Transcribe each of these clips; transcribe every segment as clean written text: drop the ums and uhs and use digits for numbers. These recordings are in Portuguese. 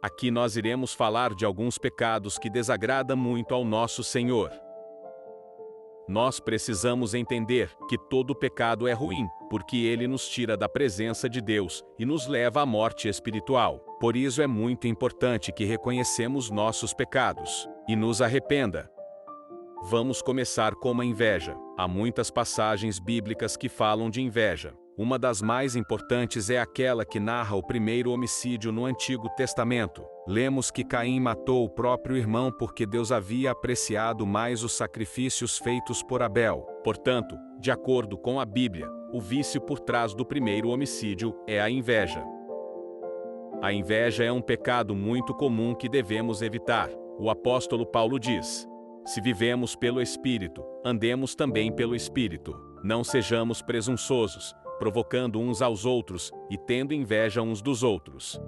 Aqui nós iremos falar de alguns pecados que desagradam muito ao nosso Senhor. Nós precisamos entender que todo pecado é ruim, porque ele nos tira da presença de Deus e nos leva à morte espiritual. Por isso é muito importante que reconhecemos nossos pecados e nos arrependa. Vamos começar com a inveja. Há muitas passagens bíblicas que falam de inveja. Uma das mais importantes é aquela que narra o primeiro homicídio no Antigo Testamento. Lemos que Caim matou o próprio irmão porque Deus havia apreciado mais os sacrifícios feitos por Abel. Portanto, de acordo com a Bíblia, o vício por trás do primeiro homicídio é a inveja. A inveja é um pecado muito comum que devemos evitar. O apóstolo Paulo diz: se vivemos pelo Espírito, andemos também pelo Espírito. Não sejamos presunçosos, provocando uns aos outros e tendo inveja uns dos outros.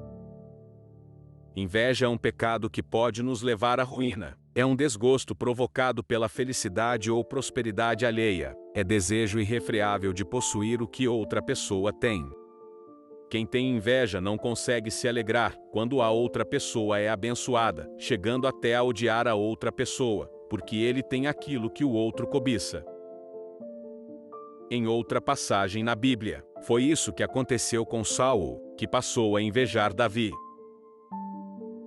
Inveja é um pecado que pode nos levar à ruína. É um desgosto provocado pela felicidade ou prosperidade alheia. É desejo irrefreável de possuir o que outra pessoa tem. Quem tem inveja não consegue se alegrar quando a outra pessoa é abençoada, chegando até a odiar a outra pessoa, porque ele tem aquilo que o outro cobiça. Em outra passagem na Bíblia, foi isso que aconteceu com Saul, que passou a invejar Davi.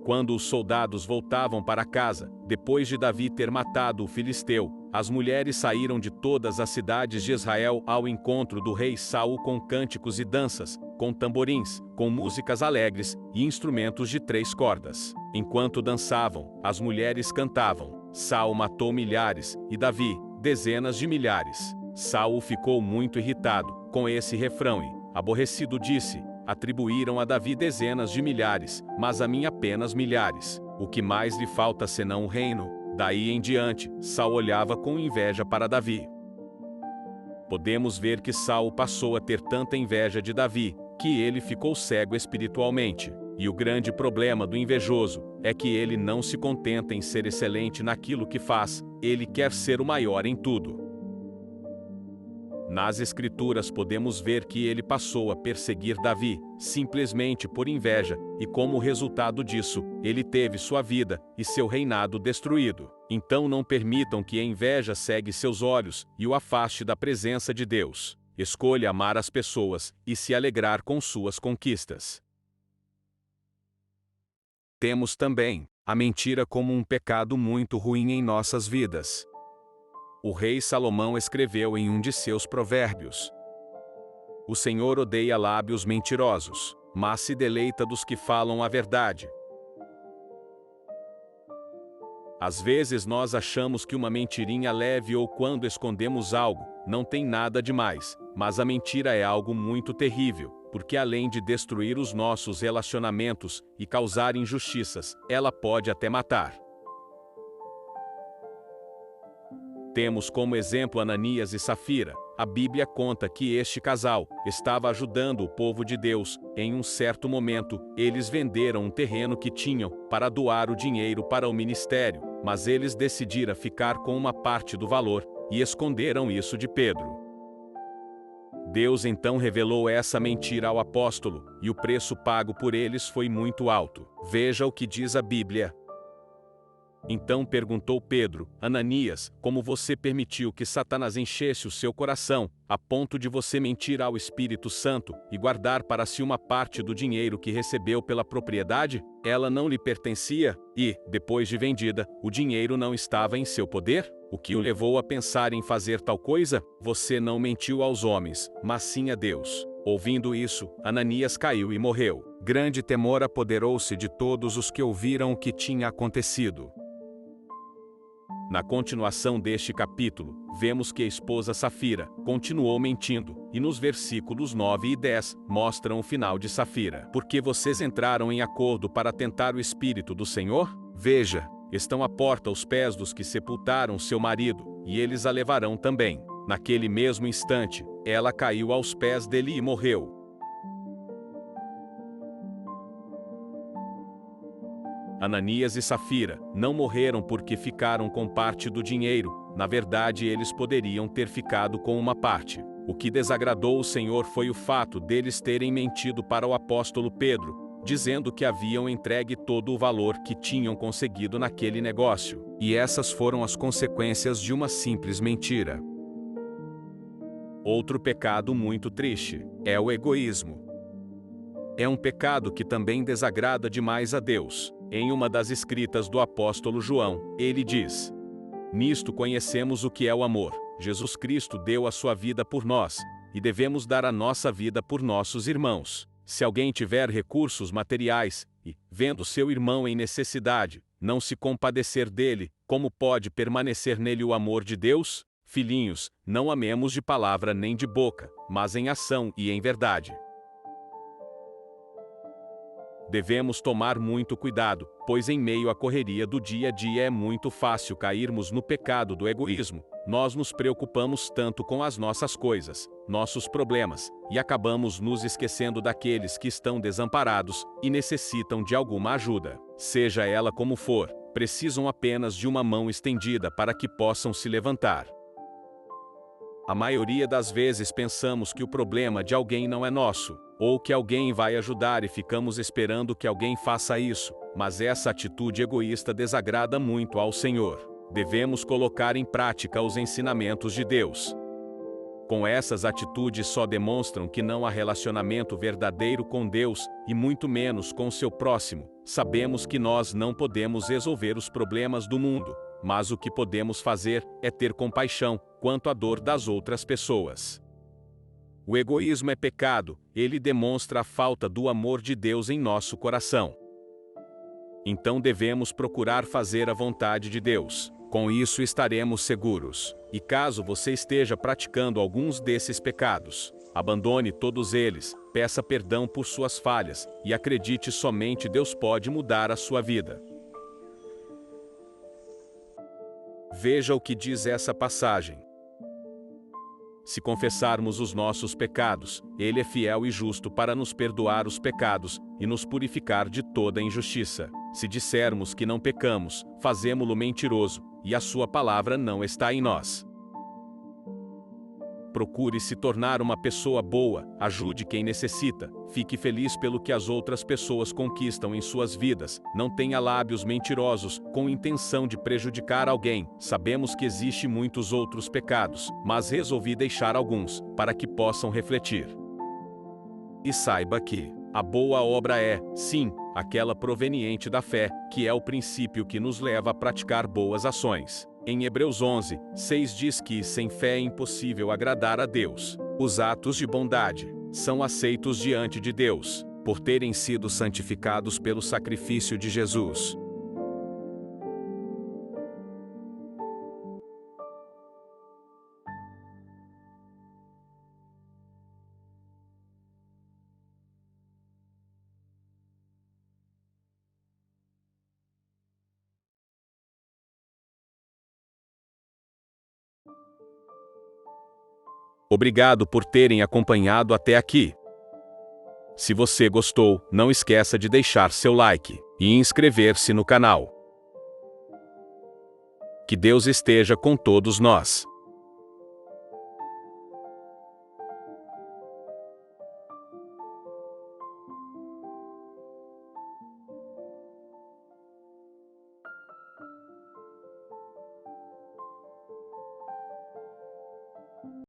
Quando os soldados voltavam para casa, depois de Davi ter matado o filisteu, as mulheres saíram de todas as cidades de Israel ao encontro do rei Saul com cânticos e danças, com tamborins, com músicas alegres e instrumentos de 3 cordas. Enquanto dançavam, as mulheres cantavam: Saul matou milhares, e Davi, dezenas de milhares. Saul ficou muito irritado com esse refrão e, aborrecido, disse: atribuíram a Davi dezenas de milhares, mas a mim apenas milhares. O que mais lhe falta senão o reino? Daí em diante, Saul olhava com inveja para Davi. Podemos ver que Saul passou a ter tanta inveja de Davi, que ele ficou cego espiritualmente. E o grande problema do invejoso é que ele não se contenta em ser excelente naquilo que faz, ele quer ser o maior em tudo. Nas Escrituras podemos ver que ele passou a perseguir Davi, simplesmente por inveja, e como resultado disso, ele teve sua vida e seu reinado destruído. Então não permitam que a inveja cegue seus olhos e o afaste da presença de Deus. Escolha amar as pessoas e se alegrar com suas conquistas. Temos também a mentira como um pecado muito ruim em nossas vidas. O rei Salomão escreveu em um de seus provérbios: o Senhor odeia lábios mentirosos, mas se deleita dos que falam a verdade. Às vezes nós achamos que uma mentirinha leve ou quando escondemos algo, não tem nada demais, mas a mentira é algo muito terrível, porque além de destruir os nossos relacionamentos e causar injustiças, ela pode até matar. Temos como exemplo Ananias e Safira. A Bíblia conta que este casal estava ajudando o povo de Deus. Em um certo momento, eles venderam um terreno que tinham para doar o dinheiro para o ministério, mas eles decidiram ficar com uma parte do valor e esconderam isso de Pedro. Deus então revelou essa mentira ao apóstolo, e o preço pago por eles foi muito alto. Veja o que diz a Bíblia. Então perguntou Pedro: Ananias, como você permitiu que Satanás enchesse o seu coração, a ponto de você mentir ao Espírito Santo e guardar para si uma parte do dinheiro que recebeu pela propriedade? Ela não lhe pertencia e, depois de vendida, o dinheiro não estava em seu poder? O que o levou a pensar em fazer tal coisa? Você não mentiu aos homens, mas sim a Deus. Ouvindo isso, Ananias caiu e morreu. Grande temor apoderou-se de todos os que ouviram o que tinha acontecido. Na continuação deste capítulo, vemos que a esposa Safira continuou mentindo, e nos versículos 9 e 10 mostram o final de Safira. Porque vocês entraram em acordo para tentar o Espírito do Senhor? Veja, estão à porta os pés dos que sepultaram seu marido, e eles a levarão também. Naquele mesmo instante, ela caiu aos pés dele e morreu. Ananias e Safira não morreram porque ficaram com parte do dinheiro. Na verdade, eles poderiam ter ficado com uma parte. O que desagradou o Senhor foi o fato deles terem mentido para o apóstolo Pedro, dizendo que haviam entregue todo o valor que tinham conseguido naquele negócio, e essas foram as consequências de uma simples mentira. Outro pecado muito triste é o egoísmo. É um pecado que também desagrada demais a Deus. Em uma das escritas do apóstolo João, ele diz: "Nisto conhecemos o que é o amor. Jesus Cristo deu a sua vida por nós, e devemos dar a nossa vida por nossos irmãos. Se alguém tiver recursos materiais, e, vendo seu irmão em necessidade, não se compadecer dele, como pode permanecer nele o amor de Deus? Filhinhos, não amemos de palavra nem de boca, mas em ação e em verdade." Devemos tomar muito cuidado, pois em meio à correria do dia a dia é muito fácil cairmos no pecado do egoísmo. Nós nos preocupamos tanto com as nossas coisas, nossos problemas, e acabamos nos esquecendo daqueles que estão desamparados e necessitam de alguma ajuda. Seja ela como for, precisam apenas de uma mão estendida para que possam se levantar. A maioria das vezes pensamos que o problema de alguém não é nosso, ou que alguém vai ajudar e ficamos esperando que alguém faça isso, mas essa atitude egoísta desagrada muito ao Senhor. Devemos colocar em prática os ensinamentos de Deus. Com essas atitudes só demonstram que não há relacionamento verdadeiro com Deus, e muito menos com seu próximo. Sabemos que nós não podemos resolver os problemas do mundo, mas o que podemos fazer é ter compaixão quanto à dor das outras pessoas. O egoísmo é pecado, ele demonstra a falta do amor de Deus em nosso coração. Então devemos procurar fazer a vontade de Deus. Com isso estaremos seguros. E caso você esteja praticando alguns desses pecados, abandone todos eles, peça perdão por suas falhas, e acredite somente Deus pode mudar a sua vida. Veja o que diz essa passagem. Se confessarmos os nossos pecados, Ele é fiel e justo para nos perdoar os pecados e nos purificar de toda injustiça. Se dissermos que não pecamos, fazemo-lo mentiroso, e a sua palavra não está em nós. Procure se tornar uma pessoa boa, ajude quem necessita, fique feliz pelo que as outras pessoas conquistam em suas vidas, não tenha lábios mentirosos, com intenção de prejudicar alguém. Sabemos que existem muitos outros pecados, mas resolvi deixar alguns, para que possam refletir. E saiba que a boa obra é, sim, aquela proveniente da fé, que é o princípio que nos leva a praticar boas ações. Em Hebreus 11, 6 diz que sem fé é impossível agradar a Deus. Os atos de bondade são aceitos diante de Deus, por terem sido santificados pelo sacrifício de Jesus. Obrigado por terem acompanhado até aqui. Se você gostou, não esqueça de deixar seu like e inscrever-se no canal. Que Deus esteja com todos nós.